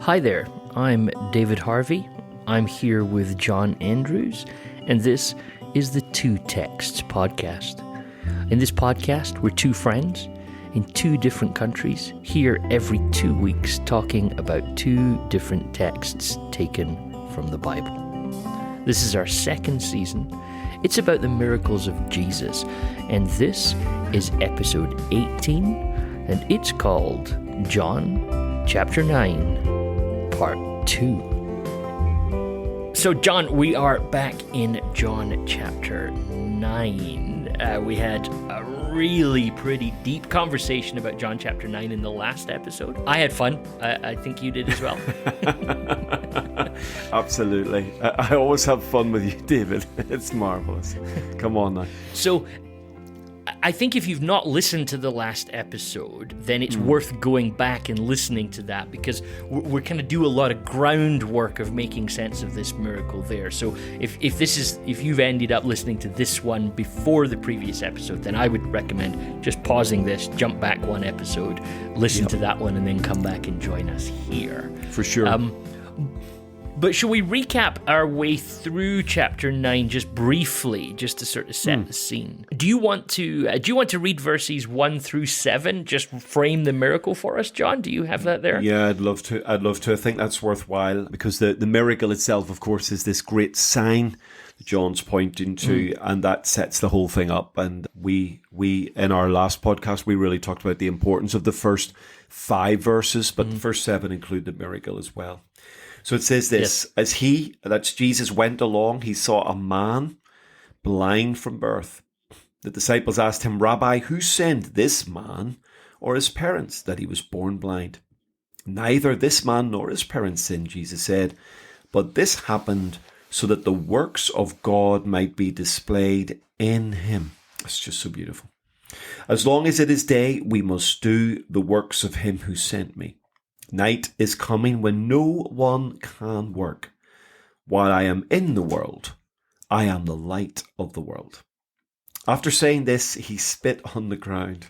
Hi there, I'm David Harvey. I'm here with John Andrews, and this is the Two Texts podcast. In this podcast, we're two friends in two different countries, here every 2 weeks, talking about two different texts taken from the Bible. This is our second season. It's about the miracles of Jesus, and this is episode 18, and it's called John chapter 9, part 2. So, John, we are back in John chapter 9. We had a really pretty deep conversation about John chapter 9 in the last episode. I had fun. I think you did as well. Absolutely. I always have fun with you, David. It's marvelous. Come on now. So, I think if you've not listened to the last episode, then it's worth going back and listening to that, because we're going to do a lot of groundwork of making sense of this miracle there. So if you've ended up listening to this one before the previous episode, then I would recommend just pausing this, jump back one episode, listen to that one, and then come back and join us here. For sure. But shall we recap our way through chapter 9 just briefly, just to sort of set the scene? Do you want to read verses 1 through 7, just frame the miracle for us, John? Do you have that there? Yeah, I'd love to. I think that's worthwhile, because the miracle itself, of course, is this great sign that John's pointing to, and that sets the whole thing up. And we in our last podcast, we really talked about the importance of the first 5 verses, but the first 7 include the miracle as well. So it says this, as that's Jesus, went along, he saw a man blind from birth. The disciples asked him, Rabbi, who sinned, this man or his parents, that he was born blind? Neither this man nor his parents sinned, Jesus said, but this happened so that the works of God might be displayed in him. It's just so beautiful. As long as it is day, we must do the works of him who sent me. Night is coming when no one can work. While I am in the world, I am the light of the world. After saying this, he spit on the ground,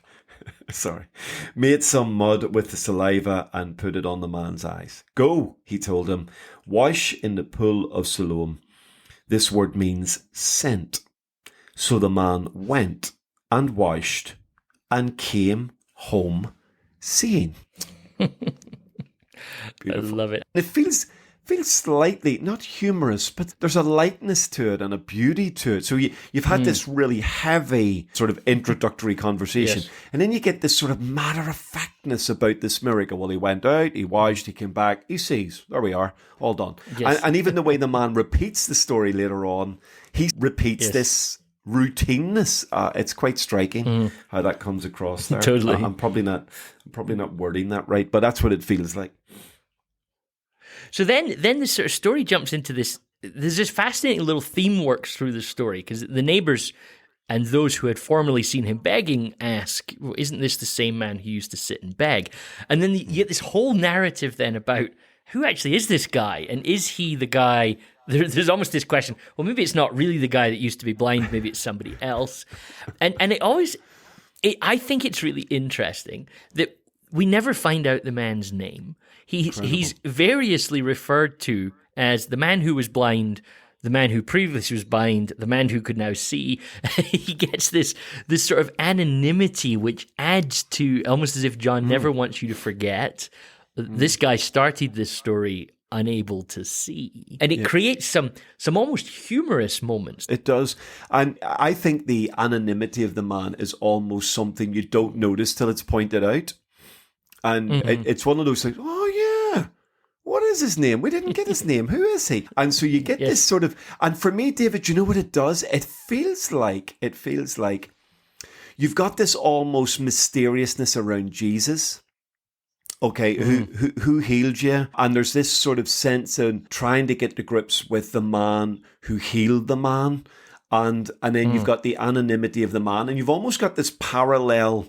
made some mud with the saliva and put it on the man's eyes. Go, he told him, wash in the pool of Siloam. This word means sent. So the man went and washed and came home seeing. Beautiful. I love it. It feels slightly, not humorous, but there's a lightness to it and a beauty to it. So you've had this really heavy sort of introductory conversation, and then you get this sort of matter-of-factness about this miracle. Well, he went out, he washed, he came back, he sees. There we are, all done. Yes. And even the way the man repeats the story later on, he repeats this routineness. It's quite striking how that comes across there. Totally. I'm probably not wording that right, but that's what it feels like. So then the sort of story jumps into this. There's this fascinating little theme works through the story, because the neighbors and those who had formerly seen him begging ask, well, isn't this the same man who used to sit and beg? And then you get this whole narrative then about who actually is this guy, and is he the guy? There's almost this question, well, maybe it's not really the guy that used to be blind, maybe it's somebody else. And I think it's really interesting that we never find out the man's name. He's variously referred to as the man who was blind, the man who previously was blind, the man who could now see. He gets this sort of anonymity, which adds to, almost as if John never wants you to forget, this guy started this story unable to see. And it creates some almost humorous moments. It does. And I think the anonymity of the man is almost something you don't notice till it's pointed out. And it's one of those things, oh yeah, what is his name? We didn't get his name. Who is he? And so you get this sort of, and for me, David, you know what it does? It feels like you've got this almost mysteriousness around Jesus. Okay, who healed you? And there's this sort of sense of trying to get to grips with the man who healed the man. And then you've got the anonymity of the man, and you've almost got this parallel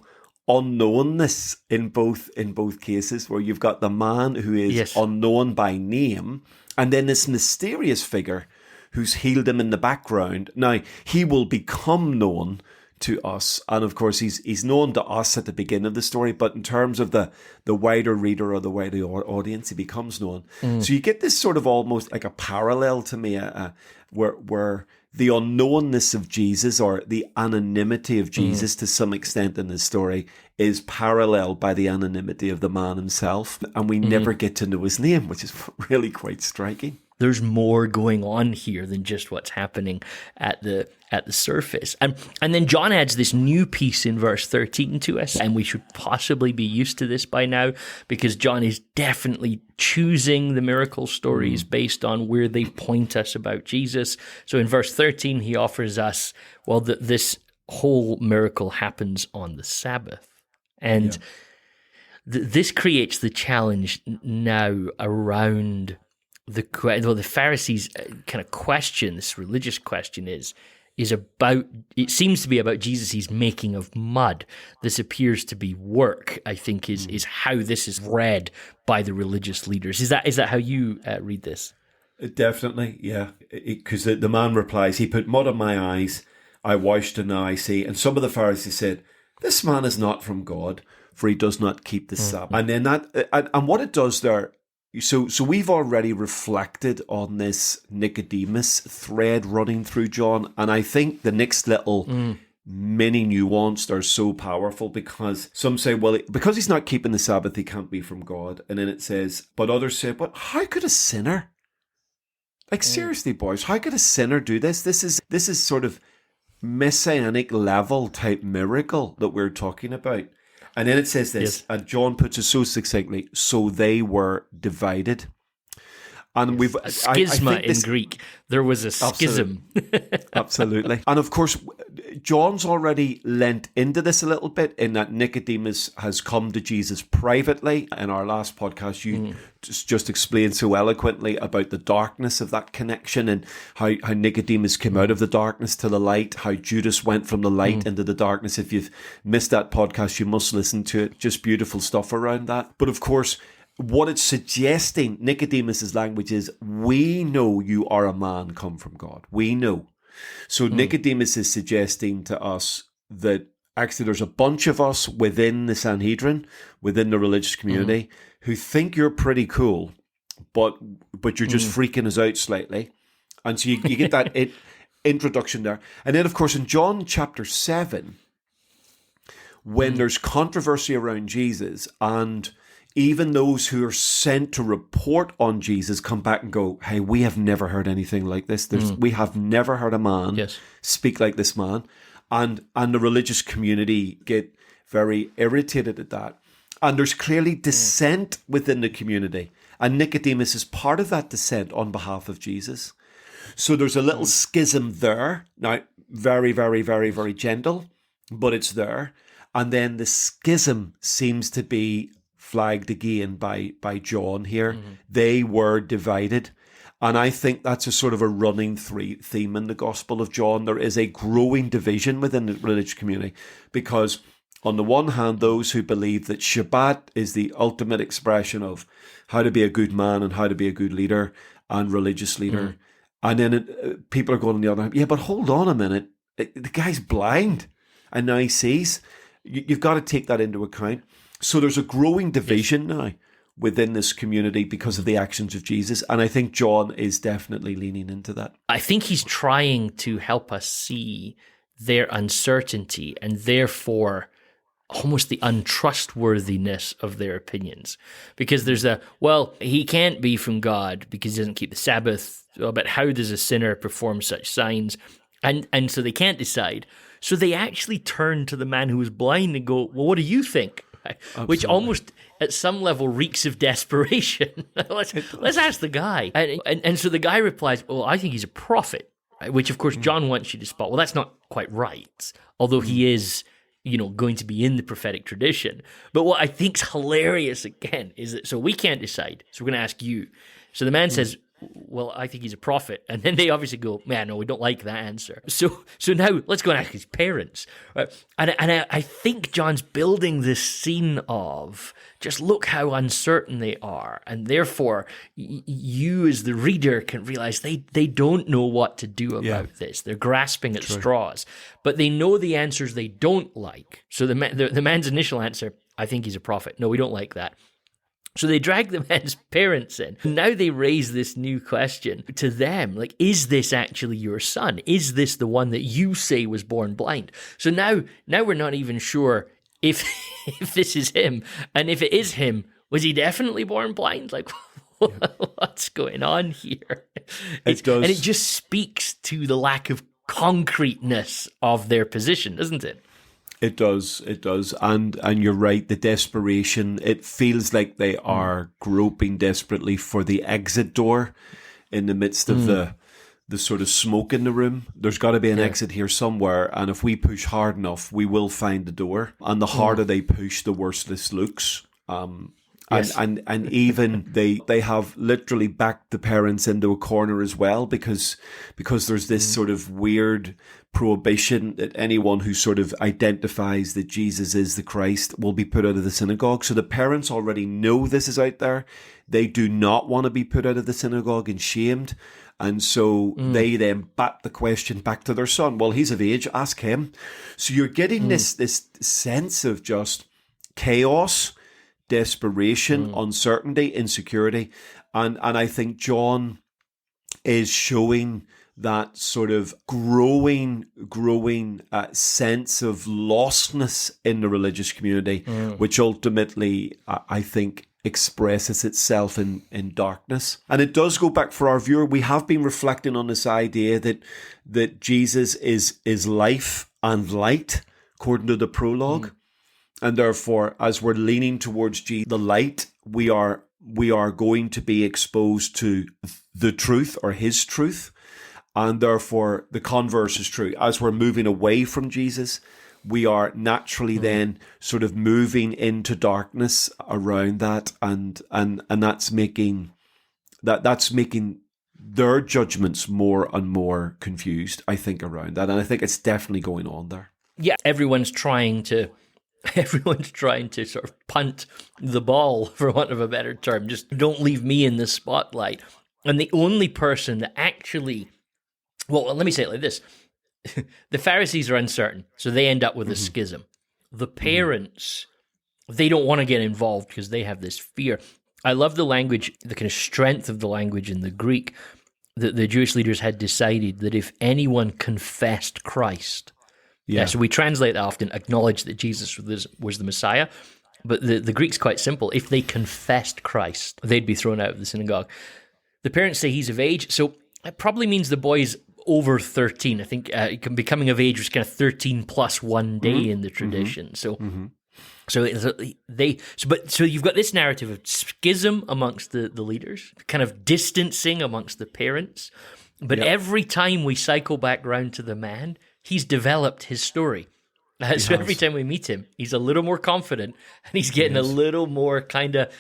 unknownness in both cases, where you've got the man who is unknown by name, and then this mysterious figure who's healed him in the background. Now, he will become known to us. And of course, he's known to us at the beginning of the story, but in terms of the wider reader or the wider audience, he becomes known. So you get this sort of almost like a parallel to me, where the unknownness of Jesus, or the anonymity of Jesus to some extent in this story, is paralleled by the anonymity of the man himself. And we never get to know his name, which is really quite striking. There's more going on here than just what's happening at the surface. And then John adds this new piece in verse 13 to us, and we should possibly be used to this by now, because John is definitely choosing the miracle stories based on where they point us about Jesus. So in verse 13, he offers us, well, that this whole miracle happens on the Sabbath. And this creates the challenge now around the Pharisees' kind of question, this religious question is about, it seems to be about Jesus' making of mud. This appears to be work, I think, is how this is read by the religious leaders. Is that how you read this? Definitely, yeah. Because the man replies, he put mud on my eyes, I washed and now I see. And some of the Pharisees said, this man is not from God, for he does not keep the Sabbath. And then and what it does there, so we've already reflected on this Nicodemus thread running through John, and I think the next little mini nuance are so powerful, because some say, well, because he's not keeping the Sabbath, he can't be from God. And then it says, but others say, but how could a sinner? Like, seriously, boys, how could a sinner do this? This is sort of messianic level type miracle that we're talking about. And then it says this, and John puts it so succinctly, so they were divided. And we've schisma in Greek. There was a schism. Absolutely. And of course, John's already lent into this a little bit, in that Nicodemus has come to Jesus privately. In our last podcast, you just explained so eloquently about the darkness of that connection, and how Nicodemus came out of the darkness to the light, how Judas went from the light into the darkness. If you've missed that podcast, you must listen to it. Just beautiful stuff around that. But of course, what it's suggesting, Nicodemus's language, is, we know you are a man come from God. We know. So Nicodemus is suggesting to us that actually there's a bunch of us within the Sanhedrin, within the religious community, who think you're pretty cool, but you're just freaking us out slightly. And so you get that introduction there. And then, of course, in John chapter 7, when there's controversy around Jesus, and even those who are sent to report on Jesus come back and go, hey, we have never heard anything like this. We have never heard a man speak like this man. And the religious community get very irritated at that. And there's clearly dissent within the community. And Nicodemus is part of that dissent on behalf of Jesus. So there's a little schism there. Now, very, very, very, very gentle, but it's there. And then the schism seems to be flagged again by John here. They were divided. And I think that's a sort of a running theme in the Gospel of John. There is a growing division within the religious community, because on the one hand, those who believe that Shabbat is the ultimate expression of how to be a good man and how to be a good leader and religious leader. And then people are going on the other hand, yeah, but hold on a minute. The guy's blind and now he sees. You've got to take that into account. So there's a growing division now within this community because of the actions of Jesus. And I think John is definitely leaning into that. I think he's trying to help us see their uncertainty, and therefore almost the untrustworthiness of their opinions. Because there's he can't be from God because he doesn't keep the Sabbath. But how does a sinner perform such signs? And so they can't decide. So they actually turn to the man who was blind and go, well, what do you think? Absolutely. Which almost at some level reeks of desperation. let's ask the guy. And so the guy replies, well, I think he's a prophet, right? Which of course John wants you to spot. Well, that's not quite right, although he is, going to be in the prophetic tradition. But what I think's hilarious again is that, so we can't decide, so we're going to ask you. So the man says, well, I think he's a prophet. And then they obviously go, man, no, we don't like that answer. So now let's go and ask his parents. Right? And I think John's building this scene of just look how uncertain they are. And therefore, you as the reader can realize they don't know what to do about this. They're grasping at straws. But they know the answers they don't like. So the man's initial answer, I think he's a prophet. No, we don't like that. So they drag the man's parents in. Now they raise this new question to them, like, is this actually your son? Is this the one that you say was born blind? So now we're not even sure if this is him. And if it is him, was he definitely born blind? Like, what's going on here? It does. And it just speaks to the lack of concreteness of their position, doesn't it? It does. And you're right, the desperation, it feels like they are groping desperately for the exit door in the midst of the sort of smoke in the room. There's got to be an exit here somewhere, and if we push hard enough, we will find the door. And the harder they push, the worse this looks. Yes. And even they have literally backed the parents into a corner as well, because there's this sort of weird prohibition that anyone who sort of identifies that Jesus is the Christ will be put out of the synagogue. So the parents already know this is out there. They do not want to be put out of the synagogue and shamed. And so they then bat the question back to their son. Well, he's of age, ask him. So you're getting this sense of just chaos, desperation, uncertainty, insecurity. And I think John is showing that sort of growing sense of lostness in the religious community, which ultimately, I think, expresses itself in darkness. And it does go back for our viewer. We have been reflecting on this idea that Jesus is life and light, according to the prologue. And therefore, as we're leaning towards Jesus, the light, we are going to be exposed to the truth or his truth. And therefore, the converse is true. As we're moving away from Jesus, we are naturally then sort of moving into darkness around that, and that's making their judgments more and more confused, I think, around that. And I think it's definitely going on there. Yeah, everyone's trying to sort of punt the ball, for want of a better term. Just don't leave me in the spotlight. And the only person that actually, well, let me say it like this. The Pharisees are uncertain, so they end up with a schism. The parents, they don't want to get involved because they have this fear. I love the language, the kind of strength of the language in the Greek, that the Jewish leaders had decided that if anyone confessed Christ, so we translate that often, acknowledge that Jesus was the Messiah, but the Greek's quite simple. If they confessed Christ, they'd be thrown out of the synagogue. The parents say he's of age, so it probably means the boy's over 13. I think becoming of age was kind of 13 plus 1 day in the tradition. So you've got this narrative of schism amongst the leaders, kind of distancing amongst the parents. But every time we cycle back round to the man, he's developed his story. So every time we meet him, he's a little more confident, and he's getting a little more kind of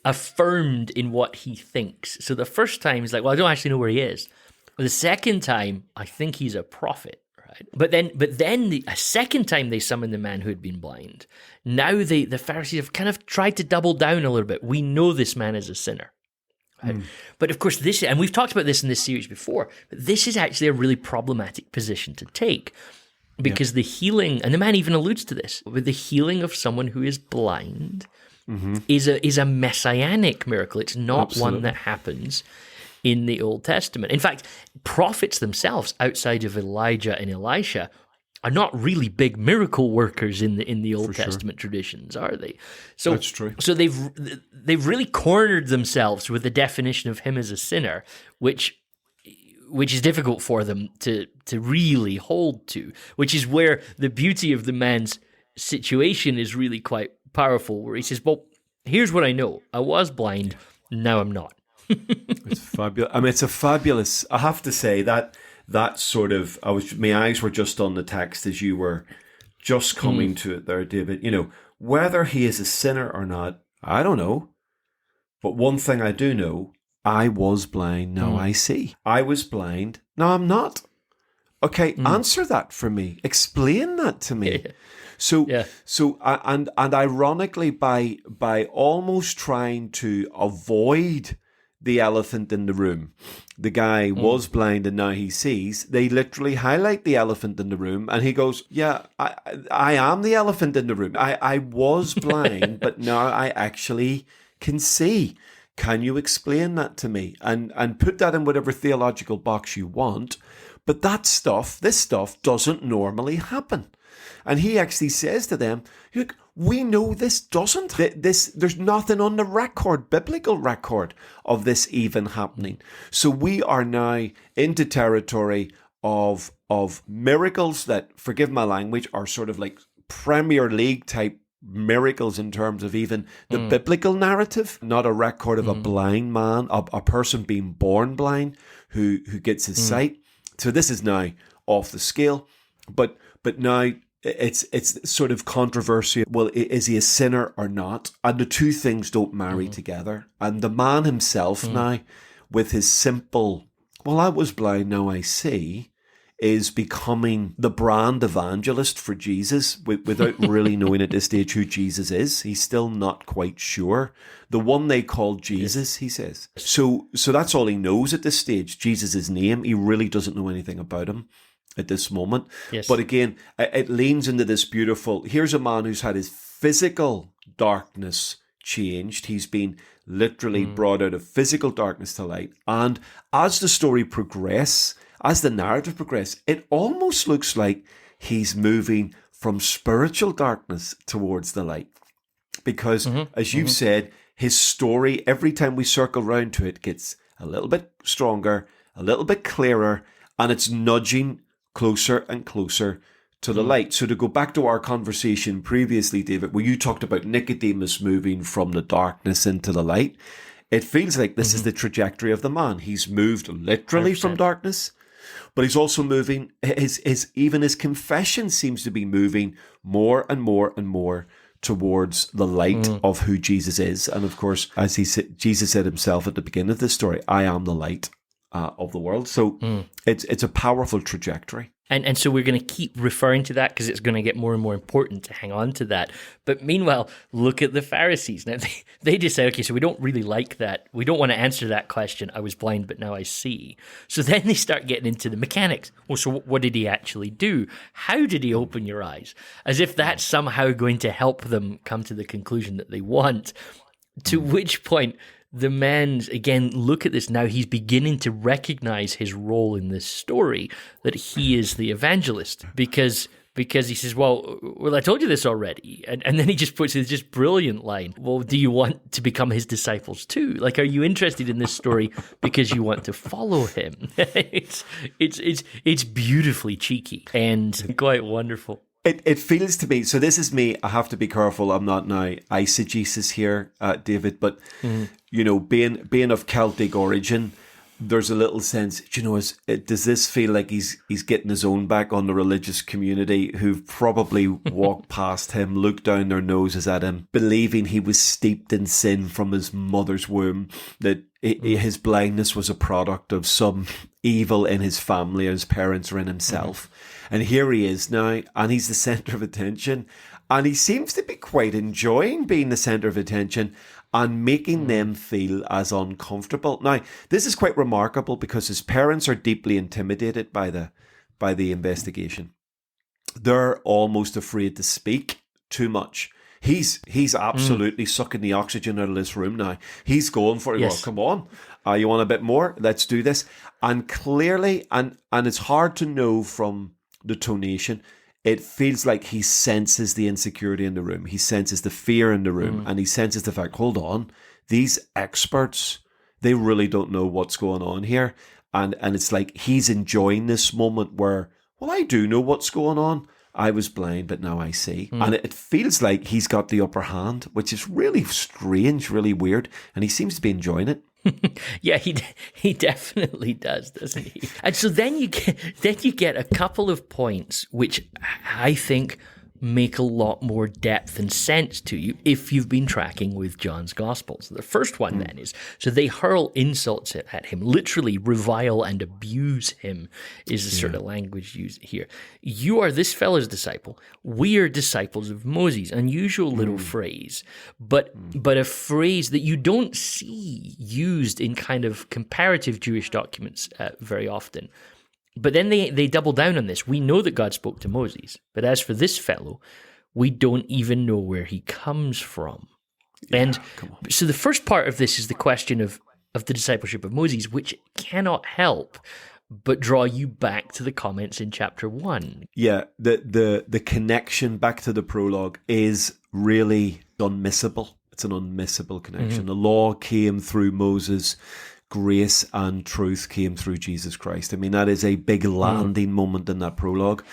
affirmed in what he thinks. So the first time he's like, well, I don't actually know where he is. The second time, I think he's a prophet, right? But then a second time they summon the man who had been blind. Now the Pharisees have kind of tried to double down a little bit. We know this man is a sinner. Right? But of course, and we've talked about this in this series before, but this is actually a really problematic position to take, because the healing, and the man even alludes to this, with the healing of someone who is blind is a messianic miracle. It's not one that happens in the Old Testament. In fact, prophets themselves, outside of Elijah and Elisha, are not really big miracle workers in the Old Testament traditions, are they? So that's true. So they've really cornered themselves with the definition of him as a sinner, which is difficult for them to really hold to, which is where the beauty of the man's situation is really quite powerful, where he says, well, here's what I know. I was blind, now I'm not. It's fabulous. I mean, it's a fabulous, I have to say, that sort of, my eyes were just on the text as you were just coming to it there, David. You know, whether he is a sinner or not, I don't know. But one thing I do know I was blind, now I see. I was blind, now I'm not. Okay, answer that for me. Explain that to me. And ironically, by almost trying to avoid the elephant in the room, the guy was blind and now he sees. They literally highlight the elephant in the room, and he goes, "Yeah, I am the elephant in the room. I was blind, but now I actually can see. Can you explain that to me?" And put that in whatever theological box you want. But this stuff doesn't normally happen. And he actually says to them, look, we know this doesn't. There's nothing on the record, biblical record, of this even happening. So we are now into territory of miracles that, forgive my language, are sort of like Premier League type miracles in terms of even the biblical narrative, not a record of a blind man, a person being born blind who gets his sight. So this is now off the scale, but now it's sort of controversial. Well, is he a sinner or not? And the two things don't marry together. And the man himself now, with his simple, well, I was blind, now I see, is becoming the brand evangelist for Jesus without really knowing at this stage who Jesus is. He's still not quite sure. The one they call Jesus, he says. So that's all he knows at this stage, Jesus' name. He really doesn't know anything about him at this moment. Yes. But again, it leans into this beautiful, here's a man who's had his physical darkness changed. He's been literally brought out of physical darkness to light. And as the story progresses, as the narrative progresses, it almost looks like he's moving from spiritual darkness towards the light. Because, as you've said, his story, every time we circle round to it, gets a little bit stronger, a little bit clearer, and it's nudging closer and closer to the light. So to go back to our conversation previously, David, where you talked about Nicodemus moving from the darkness into the light, it feels like this is the trajectory of the man. He's moved literally 100%. from darkness, but he's also moving, even his confession seems to be moving more and more and more towards the light of who Jesus is. And of course, as Jesus said himself at the beginning of this story, I am the light of the world. So it's a powerful trajectory. And so we're going to keep referring to that because it's going to get more and more important to hang on to that. But meanwhile, look at the Pharisees. Now, they decide, okay, so we don't really like that. We don't want to answer that question. I was blind, but now I see. So then they start getting into the mechanics. Well, so what did he actually do? How did he open your eyes? As if that's somehow going to help them come to the conclusion that they want. To which point, the man, again, look at this now, he's beginning to recognize his role in this story, that he is the evangelist, because he says, well, I told you this already. And then he just puts this just brilliant line, well, do you want to become his disciples too? Like, are you interested in this story because you want to follow him? It's beautifully cheeky and quite wonderful. It feels to me, so this is me, I have to be careful, I'm not now eisegesis here, David, but, you know, being of Celtic origin, there's a little sense, you know, does this feel like he's getting his own back on the religious community who've probably walked past him, looked down their noses at him, believing he was steeped in sin from his mother's womb, that his blindness was a product of some evil in his family, his parents or in himself. And here he is now, and he's the centre of attention. And he seems to be quite enjoying being the centre of attention and making them feel as uncomfortable. Now, this is quite remarkable because his parents are deeply intimidated by the investigation. They're almost afraid to speak too much. He's absolutely sucking the oxygen out of this room now. He's going for it. Yes. Well, come on. You want a bit more? Let's do this. And clearly, and it's hard to know from the tonation, it feels like he senses the insecurity in the room. He senses the fear in the room, and he senses the fact, hold on, these experts, they really don't know what's going on here. And it's like he's enjoying this moment where, well, I do know what's going on. I was blind, but now I see. And it feels like he's got the upper hand, which is really strange, really weird. And he seems to be enjoying it. Yeah, he definitely does, doesn't he? And so then you get a couple of points which I think make a lot more depth and sense to you if you've been tracking with John's Gospels. The first one then is, so they hurl insults at him, literally revile and abuse him is the sort of language used here. You are this fellow's disciple. We are disciples of Moses. Unusual little phrase, but a phrase that you don't see used in kind of comparative Jewish documents very often. But then they double down on this. We know that God spoke to Moses, but as for this fellow, we don't even know where he comes from. And so the first part of this is the question of the discipleship of Moses, which cannot help but draw you back to the comments in chapter 1. Yeah, the connection back to the prologue is really unmissable. It's an unmissable connection. The law came through Moses. Grace and truth came through Jesus Christ. I mean, that is a big landing moment in that prologue.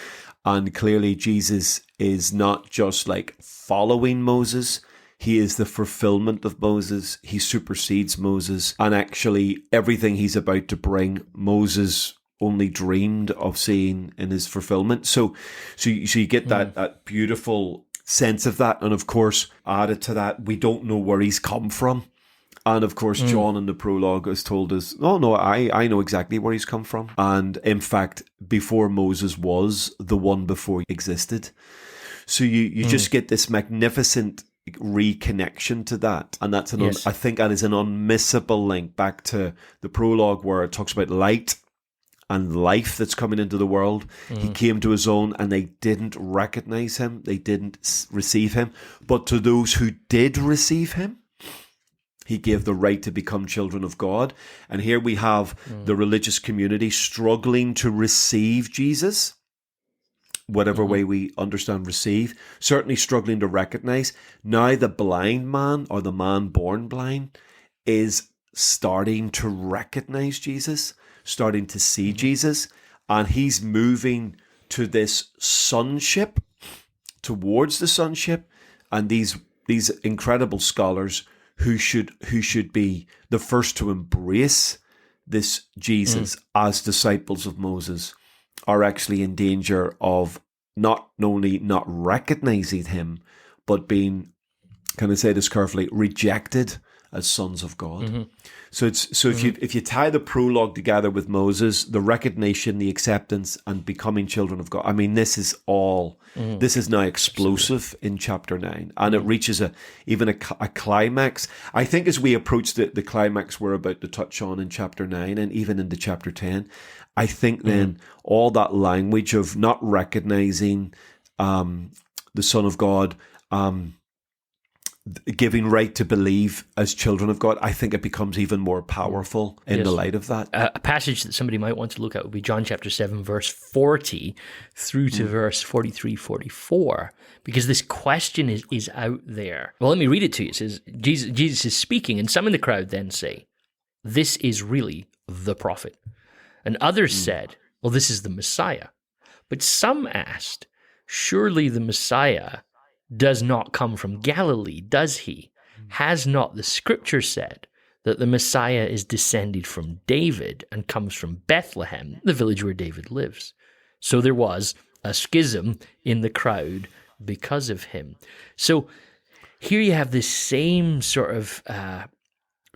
And clearly Jesus is not just like following Moses. He is the fulfillment of Moses. He supersedes Moses. And actually everything he's about to bring, Moses only dreamed of seeing in his fulfillment. So you get that beautiful sense of that. And of course, added to that, we don't know where he's come from. And of course, John in the prologue has told us, oh no, I know exactly where he's come from. And in fact, before Moses was, the one before existed. So you just get this magnificent reconnection to that. And that's I think that is an unmissable link back to the prologue where it talks about light and life that's coming into the world. He came to his own and they didn't recognize him. They didn't receive him. But to those who did receive him, he gave the right to become children of God. And here we have the religious community struggling to receive Jesus, whatever way we understand receive, certainly struggling to recognize. Now the blind man or the man born blind is starting to recognize Jesus, starting to see Jesus, and he's moving to this sonship, towards the sonship, and these incredible scholars who should be the first to embrace this Jesus as disciples of Moses are actually in danger of not only not recognizing him, but being, can I say this carefully, rejected as sons of God. So if you tie the prologue together with Moses, the recognition, the acceptance, and becoming children of God, I mean, this is now explosive in chapter 9, and it reaches even a climax. I think as we approach the climax we're about to touch on in chapter 9 and even into chapter 10, I think then all that language of not recognizing the Son of God, giving right to believe as children of God, I think it becomes even more powerful in the light of that. A passage that somebody might want to look at would be John chapter 7, verse 40 through to verse 43, 44, because this question is out there. Well, let me read it to you. It says, Jesus is speaking, and some in the crowd then say, "This is really the prophet." And others said, "Well, this is the Messiah." But some asked, "Surely the Messiah does not come from Galilee, does he? Has not the scripture said that the Messiah is descended from David and comes from Bethlehem, the village where David lives?" So there was a schism in the crowd because of him. So here you have this same sort of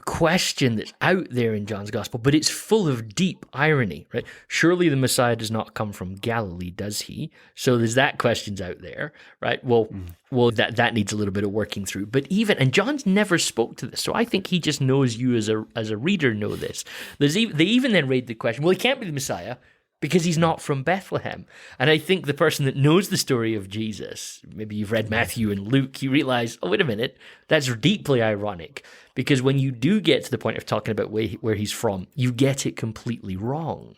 question that's out there in John's gospel, but it's full of deep irony, right? Surely the Messiah does not come from Galilee, does he? So there's that question's out there, right? Well, that needs a little bit of working through. But and John's never spoke to this, so I think he just knows you as a reader know this. They even then raise the question, well, he can't be the Messiah because he's not from Bethlehem. And I think the person that knows the story of Jesus, maybe you've read Matthew and Luke, you realize, oh, wait a minute, that's deeply ironic. Because when you do get to the point of talking about where he's from, you get it completely wrong.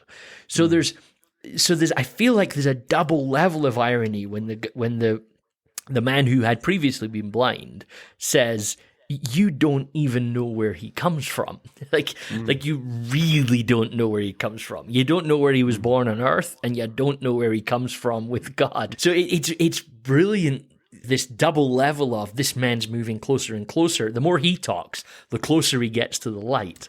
So there's I feel like there's a double level of irony when the man who had previously been blind says, you don't even know where he comes from. Like you really don't know where he comes from. You don't know where he was born on earth, and you don't know where he comes from with God. So it's brilliant, this double level of this man's moving closer and closer. The more he talks, the closer he gets to the light.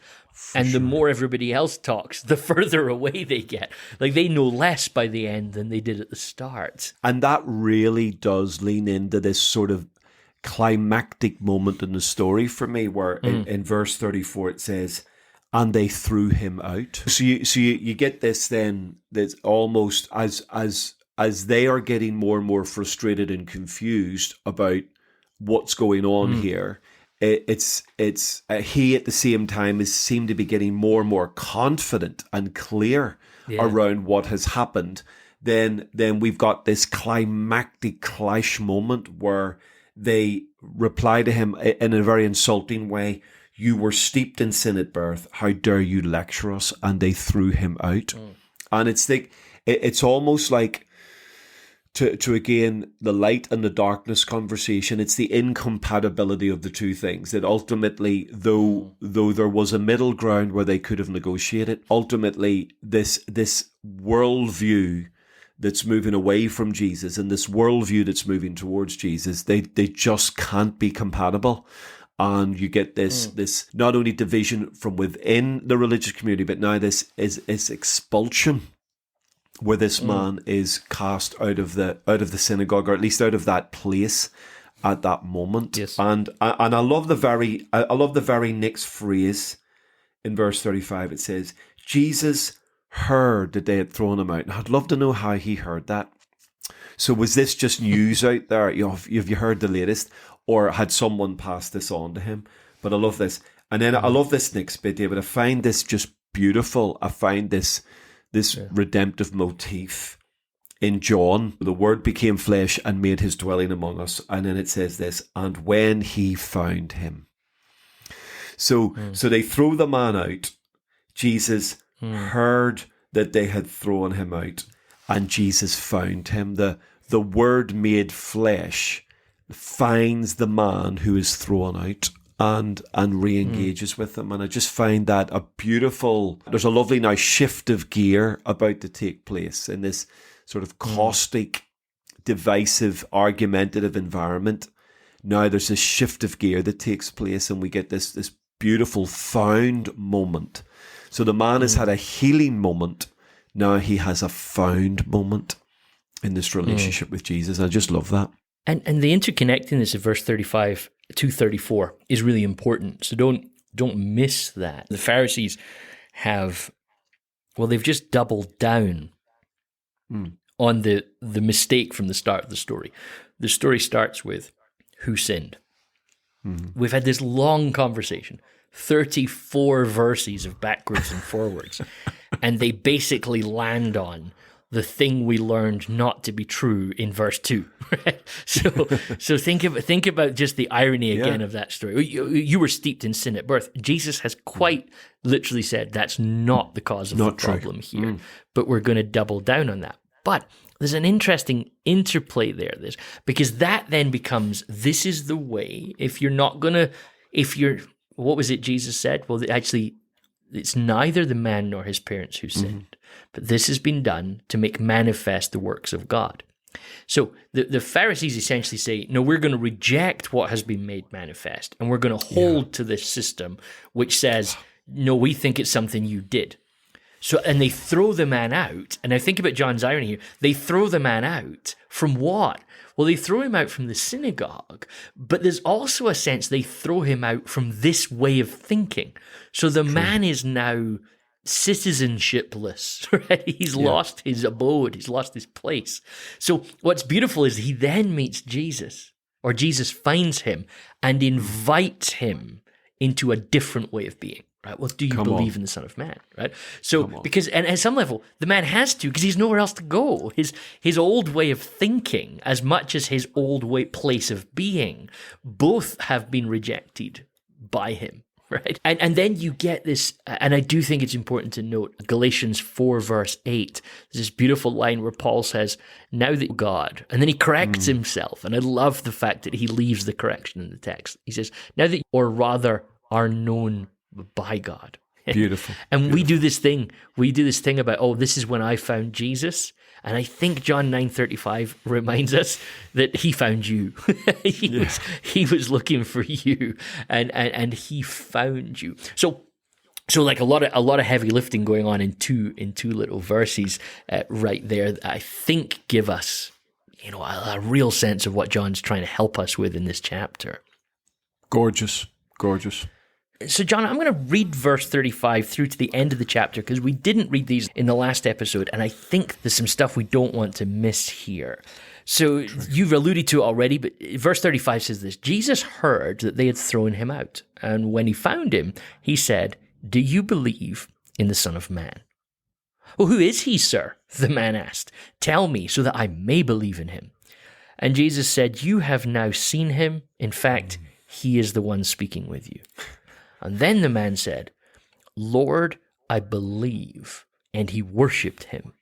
And the more everybody else talks, the further away they get. Like, they know less by the end than they did at the start. And that really does lean into this sort of climactic moment in the story for me, where in verse 34 it says, and they threw him out. So you get this then, that's almost as they are getting more and more frustrated and confused about what's going on here. It's he at the same time seemed to be getting more and more confident and clear around what has happened. Then we've got this climactic clash moment where they reply to him in a very insulting way. You were steeped in sin at birth. How dare you lecture us? And they threw him out. And it's almost like, to again, the light and the darkness conversation, it's the incompatibility of the two things, that ultimately, though there was a middle ground where they could have negotiated, ultimately this worldview that's moving away from Jesus and this worldview that's moving towards Jesus, they just can't be compatible. And you get this not only division from within the religious community, but now this is expulsion, where this man is cast out of the synagogue, or at least out of that place at that moment. Yes. And I love the very next phrase in verse 35. It says, Jesus heard that they had thrown him out. And I'd love to know how he heard that. So was this just news out there? Have you heard the latest? Or had someone passed this on to him? But I love this. And then I love this next bit, David. I find this just beautiful. I find this redemptive motif in John. The Word became flesh and made his dwelling among us. And then it says this, and when he found him. So they throw the man out. Jesus heard that they had thrown him out, and Jesus found him. The Word made flesh finds the man who is thrown out and re-engages with them. And I just find that there's a lovely now shift of gear about to take place in this sort of caustic, divisive, argumentative environment. Now there's this shift of gear that takes place, and we get this beautiful found moment. So the man has had a healing moment. Now he has a found moment in this relationship with Jesus. I just love that. And the interconnectedness of verse 35 to 34 is really important. So don't miss that. The Pharisees they've just doubled down on the mistake from the start of the story. The story starts with who sinned. We've had this long conversation, 34 verses of backwards and forwards, and they basically land on the thing we learned not to be true in verse 2. Right? So think about just the irony again of that story. You were steeped in sin at birth. Jesus has quite literally said that's not the cause of the problem here, but we're going to double down on that. But there's an interesting interplay there, because that then becomes, this is the way, what was it Jesus said? Well, actually, it's neither the man nor his parents who sinned, but this has been done to make manifest the works of God. So the Pharisees essentially say, no, we're going to reject what has been made manifest, and we're going to hold to this system which says, no, we think it's something you did. So, and they throw the man out, and I think about John's irony here, they throw the man out from what? Well, they throw him out from the synagogue, but there's also a sense they throw him out from this way of thinking. So the man is now citizenshipless, right? He's lost his abode, he's lost his place. So what's beautiful is he then meets Jesus, or Jesus finds him and invites him into a different way of being. Right? Well, do you believe in the Son of Man? Right? So, because, and at some level, the man has to, because he's nowhere else to go. His old way of thinking, as much as his old place of being, both have been rejected by him. Right? And then you get this, and I do think it's important to note, Galatians 4 verse 8, there's this beautiful line where Paul says, now that God, and then he corrects himself, and I love the fact that he leaves the correction in the text. He says, now that, or rather, are known by God. Beautiful. And we do this thing about, this is when I found Jesus. And I think John 9:35 reminds us that he found you. He was looking for you, and he found you. So So like a lot of heavy lifting going on in two little verses right there that I think give us, a real sense of what John's trying to help us with in this chapter. Gorgeous, gorgeous. So John, I'm going to read verse 35 through to the end of the chapter because we didn't read these in the last episode, and I think there's some stuff we don't want to miss here. So you've alluded to it already, but verse 35 says this: Jesus heard that they had thrown him out, and when he found him, he said, "Do you believe in the Son of Man?" "Well, who is he, sir?" the man asked. "Tell me so that I may believe in him." And Jesus said, "You have now seen him. In fact, he is the one speaking with you." And then the man said, "Lord, I believe." And he worshipped him.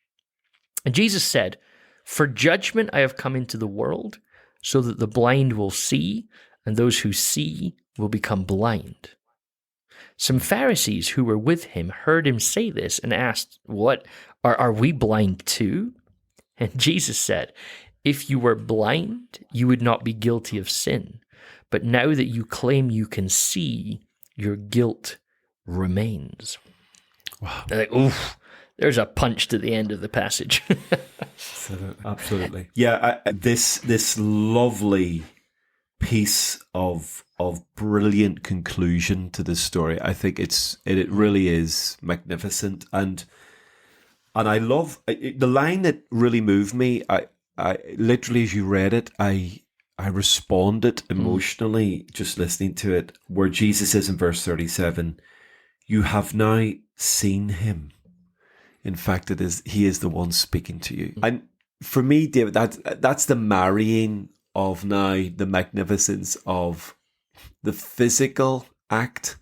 And Jesus said, "For judgment I have come into the world, so that the blind will see, and those who see will become blind." Some Pharisees who were with him heard him say this and asked, "What, are we blind too?" And Jesus said, "If you were blind, you would not be guilty of sin. But now that you claim you can see, your guilt remains." Wow. They're like, oof, there's a punch to the end of the passage. Absolutely. Yeah, this lovely piece of brilliant conclusion to this story. I think it really is magnificent, and I love the line that really moved me. I literally, as you read it, I responded emotionally just listening to it, where Jesus says in verse 37, "You have now seen him. In fact, he is the one speaking to you." And for me, David, that's the marrying of now the magnificence of the physical act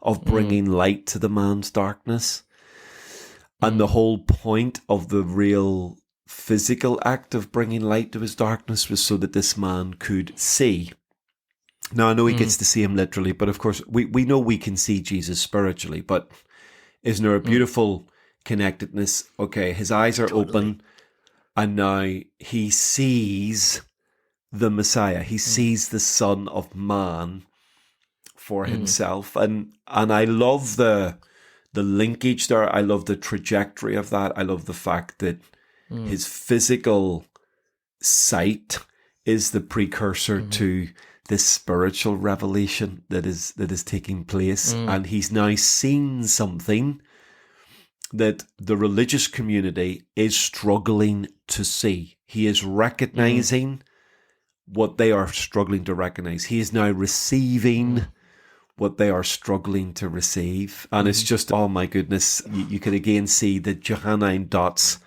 of bringing light to the man's darkness. And the whole point of the real physical act of bringing light to his darkness was so that this man could see. Now, I know he gets to see him literally, but of course, we know we can see Jesus spiritually, but isn't there a beautiful connectedness? Okay, his eyes are open, and now he sees the Messiah. He sees the Son of Man for himself. And I love the linkage there. I love the trajectory of that. I love the fact that his physical sight is the precursor to this spiritual revelation that is taking place. And he's now seen something that the religious community is struggling to see. He is recognizing what they are struggling to recognize. He is now receiving what they are struggling to receive. And it's just, oh my goodness, you can again see the Johannine dots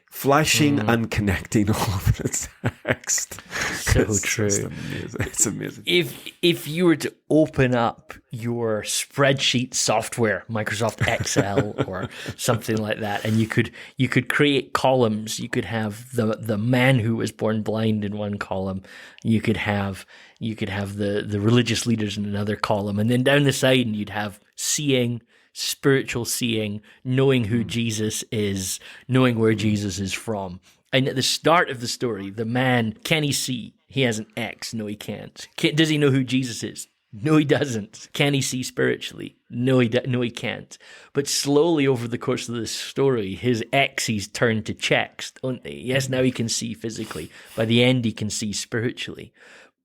flashing and connecting all of its text. So true. It's amazing. If you were to open up your spreadsheet software, Microsoft Excel or something like that, and you could create columns. You could have the man who was born blind in one column. You could have the religious leaders in another column, and then down the side you'd have seeing, spiritual seeing, knowing who Jesus is, knowing where Jesus is from. And at the start of the story, the man, can he see? He has an X. No, he can't. Does he know who Jesus is? No, he doesn't. Can he see spiritually? No, he can't. But slowly over the course of this story, his X's turn to checks, don't they? Yes, now he can see physically. By the end, he can see spiritually.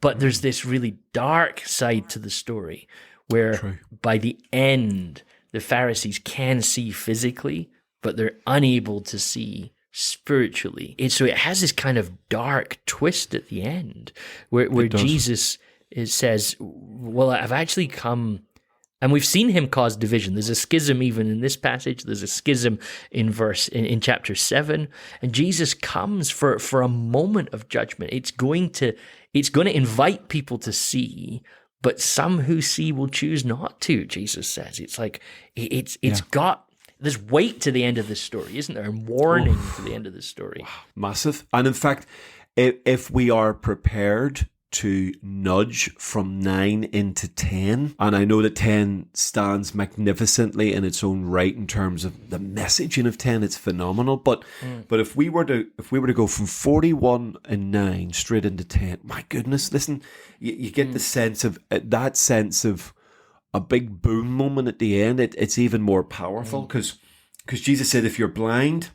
But there's this really dark side to the story where by the end, the Pharisees can see physically, but they're unable to see spiritually. And so it has this kind of dark twist at the end where Jesus says, well, I've actually come, and we've seen him cause division. There's a schism even in this passage. There's a schism in chapter 7. And Jesus comes for a moment of judgment. It's going to invite people to see, but some who see will choose not to, Jesus says. It's like, it's got this weight to the end of this story, isn't there? And warning to the end of this story. Wow. Massive. And in fact, if we are prepared to nudge from 9 into 10, and I know that 10 stands magnificently in its own right in terms of the messaging of 10, it's phenomenal. But if we were to go from 41 and 9 straight into 10, my goodness, listen, you get the sense of a big boom moment at the end, it's even more powerful because Jesus said, if you're blind,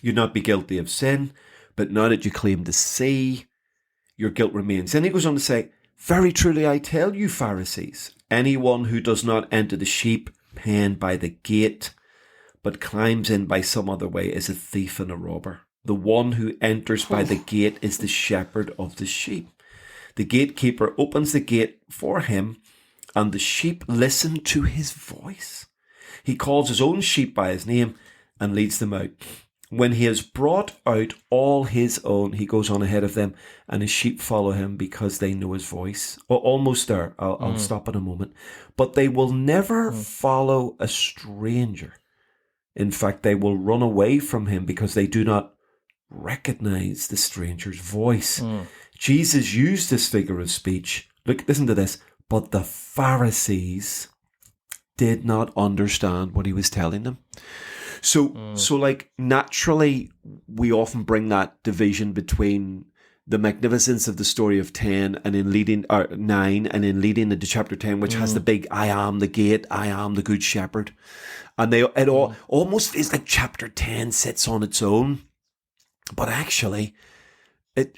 you'd not be guilty of sin, but now that you claim to see, your guilt remains. Then he goes on to say, very truly I tell you, Pharisees, anyone who does not enter the sheep pen by the gate, but climbs in by some other way, is a thief and a robber. The one who enters by the gate is the shepherd of the sheep. The gatekeeper opens the gate for him, and the sheep listen to his voice. He calls his own sheep by his name and leads them out. When he has brought out all his own, he goes on ahead of them, and his sheep follow him because they know his voice. Oh, almost there. I'll stop in a moment. But they will never follow a stranger. In fact, they will run away from him because they do not recognize the stranger's voice. Jesus used this figure of speech. Look, listen to this. But the Pharisees did not understand what he was telling them. So like naturally, we often bring that division between the magnificence of the story of 10 and in leading 9 and in leading into chapter 10, which has the big I am the gate, I am the good shepherd. And it all almost feels like chapter 10 sits on its own. But actually,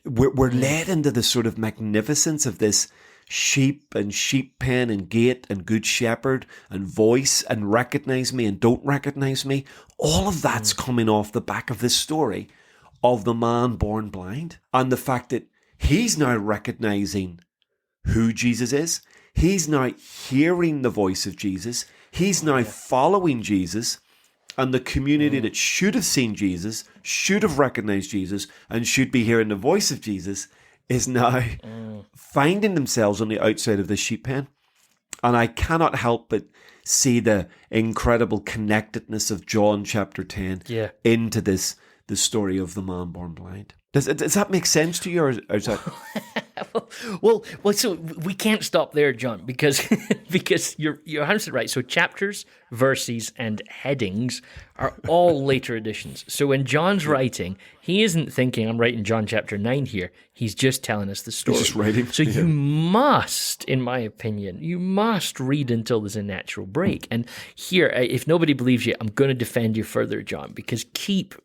we're led into the sort of magnificence of this sheep and sheep pen and gate and good shepherd and voice and recognize me and don't recognize me. All of that's coming off the back of this story of the man born blind and the fact that he's now recognizing who Jesus is. He's now hearing the voice of Jesus. He's now following Jesus. And the community that should have seen Jesus, should have recognized Jesus, and should be hearing the voice of Jesus is now finding themselves on the outside of the sheep pen. And I cannot help but see the incredible connectedness of John chapter 10 into the story of the man born blind. Does that make sense to you, or is that... well, so we can't stop there, John, because you're 100% right. So chapters, verses, and headings are all later additions. So when John's writing, he isn't thinking, I'm writing John chapter 9 here. He's just telling us the story. He's just writing. So you must, in my opinion, you must read until there's a natural break. And here, if nobody believes you, I'm going to defend you further, John, because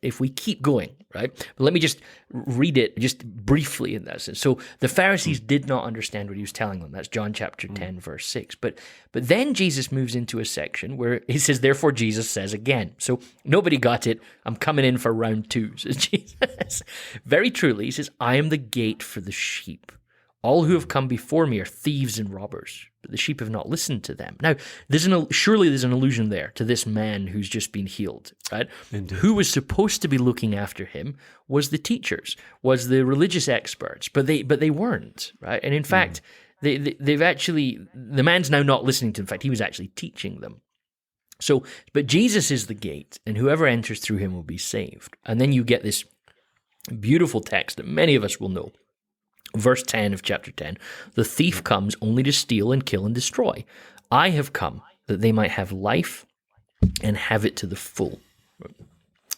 if we keep going, right? But let me just read it just briefly in that sense. So the Pharisees did not understand what he was telling them. That's John chapter 10, verse 6. But then Jesus moves into a section where he says, therefore Jesus says again. So nobody got it. I'm coming in for round 2, says Jesus. Very truly, he says, I am the gate for the sheep. All who have come before me are thieves and robbers, but the sheep have not listened to them. Now, surely there's an allusion there to this man who's just been healed, right? Indeed. Who was supposed to be looking after him was the teachers, was the religious experts, but they weren't, right? And in fact, they've actually, the man's now not listening to them. In fact, he was actually teaching them. So, but Jesus is the gate, and whoever enters through him will be saved. And then you get this beautiful text that many of us will know. Verse 10 of chapter 10, the thief comes only to steal and kill and destroy. I have come that they might have life and have it to the full.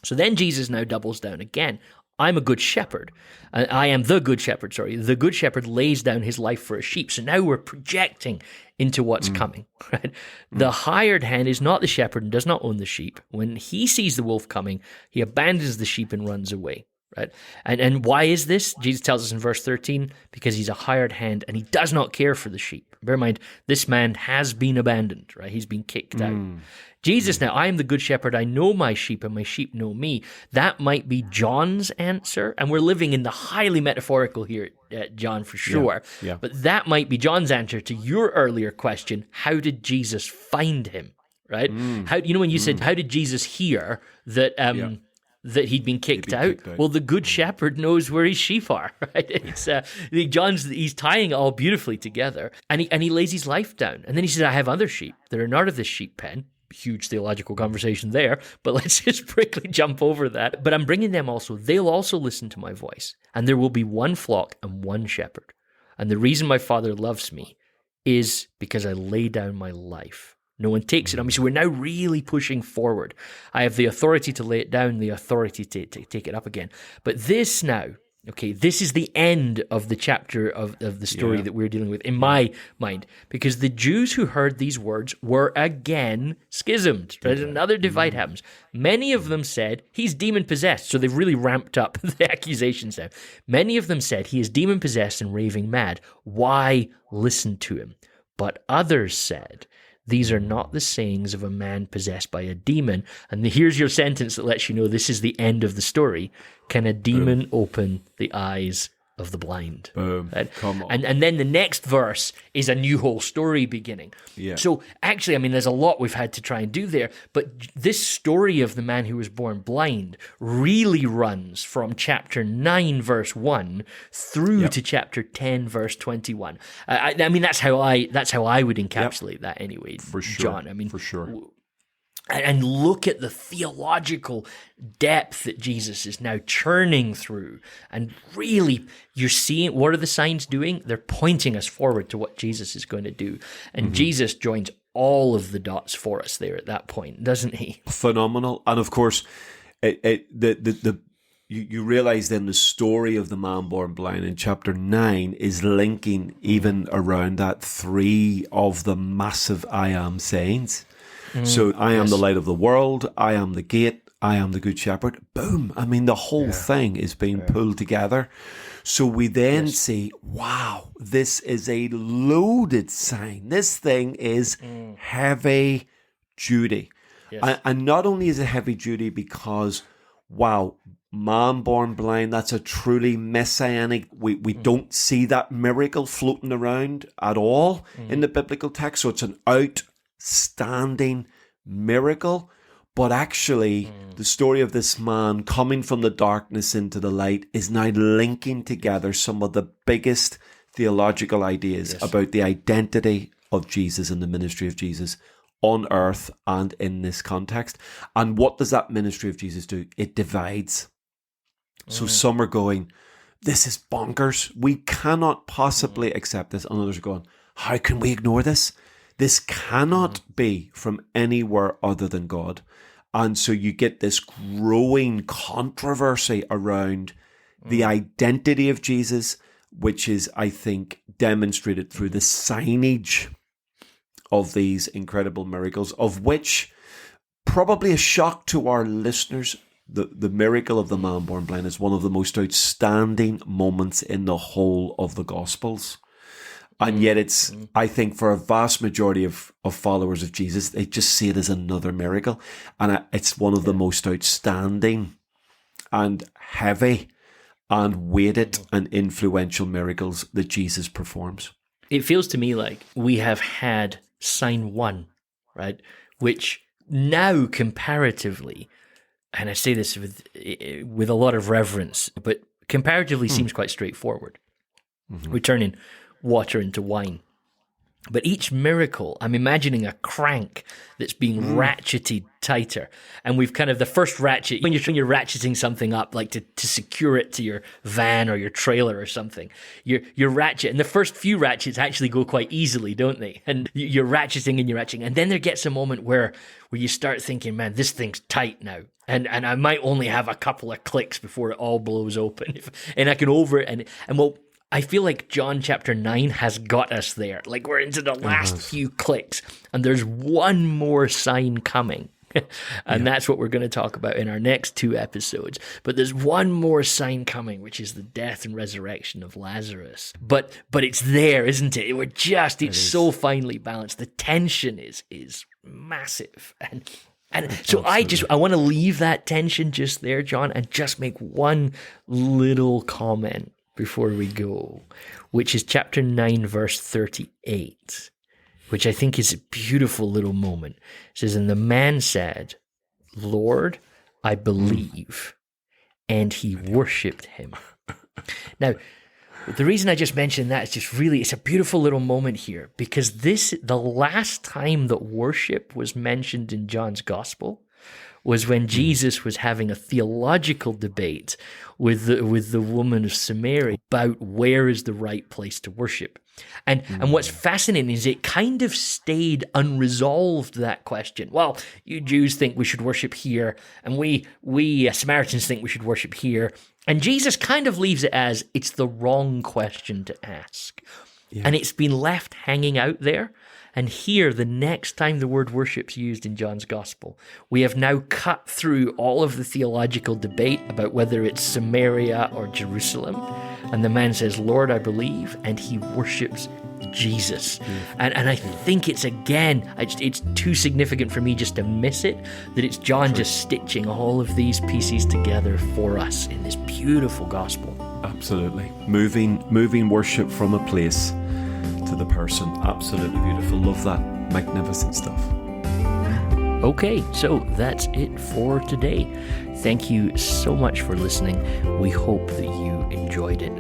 So then Jesus now doubles down again. I'm a good shepherd. I am the good shepherd, sorry. The good shepherd lays down his life for a sheep. So now we're projecting into what's coming, right? The hired hand is not the shepherd and does not own the sheep. When he sees the wolf coming, he abandons the sheep and runs away. Right? And why is this? Jesus tells us in verse 13, because he's a hired hand and he does not care for the sheep. Bear in mind, this man has been abandoned, right? He's been kicked out. Jesus now, I am the good shepherd. I know my sheep and my sheep know me. That might be John's answer. And we're living in the highly metaphorical here, John, for sure. Yeah. But that might be John's answer to your earlier question. How did Jesus find him? Right? How, when you said, how did Jesus hear that... that he'd been kicked out. Well, the good shepherd knows where his sheep are, right? It's he's tying it all beautifully together, and he lays his life down, and then he says, "I have other sheep that are not of this sheep pen." Huge theological conversation there, but let's just quickly jump over that. But I'm bringing them also; they'll also listen to my voice, and there will be one flock and one shepherd. And the reason my Father loves me is because I lay down my life. No one takes it on me. So we're now really pushing forward. I have the authority to lay it down, the authority to take it up again. But this now Okay, this is the end of the chapter of the story that we're dealing with, in my mind, because the Jews who heard these words were again schismed. Right? Another divide happens. Many of them said, he's demon-possessed, so they've really ramped up the accusations now. Many of them said, he is demon-possessed and raving mad. Why listen to him? But others said, these are not the sayings of a man possessed by a demon. And here's your sentence that lets you know this is the end of the story. Can a demon open the eyes of the blind? Right? Come on. And then the next verse is a new whole story beginning. Yeah. So actually, I mean, there's a lot we've had to try and do there, but this story of the man who was born blind really runs from chapter 9, verse 1 through to chapter 10, verse 21. I mean, that's how I would encapsulate that anyway, for sure, John. I mean, for sure. And look at the theological depth that Jesus is now churning through. And really, you're seeing, what are the signs doing? They're pointing us forward to what Jesus is going to do. And Jesus joins all of the dots for us there at that point, doesn't he? Phenomenal. And of course, you realize then the story of the man born blind in chapter 9 is linking even around that 3 of the massive I am sayings. So I am the light of the world, I am the gate, I am the good shepherd. Boom. I mean, the whole thing is being pulled together. So we then see, wow, this is a loaded sign. This thing is heavy duty. Yes. And not only is it heavy duty because, wow, man born blind, that's a truly messianic, we don't see that miracle floating around at all in the biblical text. So it's an outstanding miracle, but actually the story of this man coming from the darkness into the light is now linking together some of the biggest theological ideas about the identity of Jesus and the ministry of Jesus on earth and in this context. And what does that ministry of Jesus do? It divides. So some are going, this is bonkers, we cannot possibly accept this, and others are going, how can we ignore this? This cannot be from anywhere other than God. And so you get this growing controversy around the identity of Jesus, which is, I think, demonstrated through the signage of these incredible miracles, of which probably a shock to our listeners, the miracle of the man born blind is one of the most outstanding moments in the whole of the Gospels. And yet it's, I think, for a vast majority of followers of Jesus, they just see it as another miracle. And it's one of the most outstanding and heavy and weighted and influential miracles that Jesus performs. It feels to me like we have had sign 1, right? Which now comparatively, and I say this with a lot of reverence, but comparatively seems quite straightforward. We're turning water into wine. But each miracle, I'm imagining a crank that's being ratcheted tighter. And we've kind of, the first ratchet, when you're ratcheting something up, like to secure it to your van or your trailer or something, you're ratchet. And the first few ratchets actually go quite easily, don't they? And you're ratcheting and you're ratcheting. And then there gets a moment where you start thinking, man, this thing's tight now. And I might only have a couple of clicks before it all blows open. And I can over it. And well, I feel like John chapter 9 has got us there. Like we're into the last few clicks and there's one more sign coming. And that's what we're going to talk about in our next 2 episodes. But there's one more sign coming, which is the death and resurrection of Lazarus. But it's there, isn't it? It's so finely balanced. The tension is massive. And so I want to leave that tension just there, John, and just make one little comment before we go, which is chapter 9, verse 38, which I think is a beautiful little moment. It says, and the man said, Lord, I believe, and he worshipped him. Now, the reason I just mentioned that is just really, it's a beautiful little moment here, because the last time that worship was mentioned in John's gospel was when Jesus was having a theological debate with the woman of Samaria about where is the right place to worship. And what's fascinating is it kind of stayed unresolved, that question. Well, you Jews think we should worship here, and we Samaritans think we should worship here. And Jesus kind of leaves it as it's the wrong question to ask. Yeah. And it's been left hanging out there. And here, the next time the word worship's used in John's Gospel, we have now cut through all of the theological debate about whether it's Samaria or Jerusalem. And the man says, Lord, I believe, and he worships Jesus. And I think it's, again, it's too significant for me just to miss it, that it's John just stitching all of these pieces together for us in this beautiful gospel. Absolutely. Moving worship from a place to the person. Absolutely beautiful. Love that. Magnificent stuff. Okay, so that's it for today. Thank you so much for listening. We hope that you enjoyed it.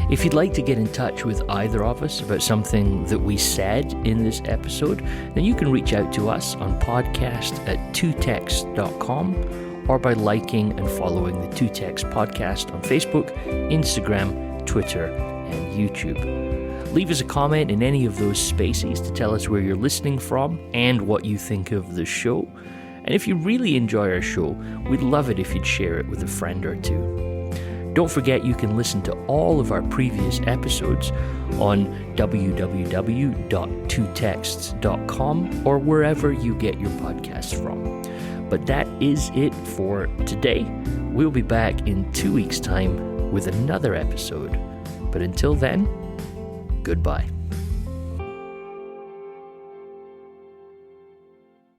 If you'd like to get in touch with either of us about something that we said in this episode, then you can reach out to us on podcast@twotext.com or by liking and following the Two Text podcast on Facebook, Instagram, Twitter, and YouTube. Leave us a comment in any of those spaces to tell us where you're listening from and what you think of the show. And if you really enjoy our show, we'd love it if you'd share it with a friend or two. Don't forget you can listen to all of our previous episodes on www.twotexts.com or wherever you get your podcasts from. But that is it for today. We'll be back in 2 weeks' time with another episode. But until then, goodbye.